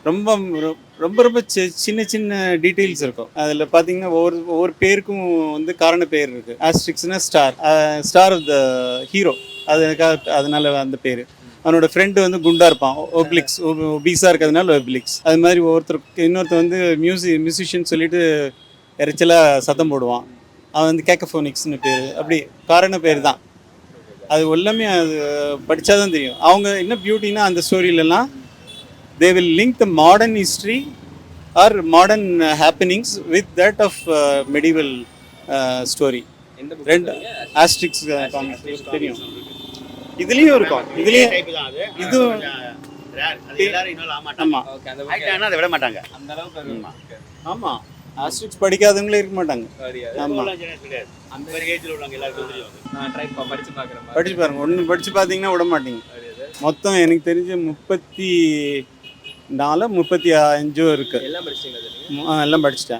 ரொம்ப ரொம்ப ரொம்ப சின்ன சின்ன டீட்டெயில்ஸ் இருக்கும். அதில் பார்த்தீங்கன்னா ஒவ்வொரு பேருக்கும் வந்து காரண பேர் இருக்குது. ஆஸ்ட்ரிக்ஸ்னா star, star of the hero, அது எனக்காக அதனால அந்த பேர். அவனோட ஃப்ரெண்டு வந்து குண்டா இருப்பான், ஒப்ளிக்ஸ், ஒபீஸாக இருக்கிறதுனால ஒப்ளிக்ஸ். அது மாதிரி இன்னொருத்தர் வந்து மியூசிஷியன் சொல்லிட்டு இறைச்சலாக சத்தம் போடுவான், அவன் வந்து கேக்கஃபோனிக்ஸ்னு பேர். அப்படி காரண பேர் தான் அது. எல்லாமே அது படித்தாதான் தெரியும். அவங்க என்ன பியூட்டினா அந்த ஸ்டோரியிலலாம் they will link the modern history or modern happenings with that of medieval story. ரெண்டு ஆஸ்ட்ரிக்ஸ் தெரியும், இதுலேயும் இருக்கும். இதுலேயும் இதுவும் ஆமாம். அதை விட மாட்டாங்க. ஆமாம், ஆஸ்ட்ரிக்ஸ் படிக்காதவங்களே இருக்க மாட்டாங்க. ஆமாம், படிச்சு பாருங்க. ஒன்று படித்து பார்த்தீங்கன்னா விட மாட்டீங்க. மொத்தம் எனக்கு தெரிஞ்ச 34 35 இருக்குது. எல்லாம் படிச்சிட்டேன்.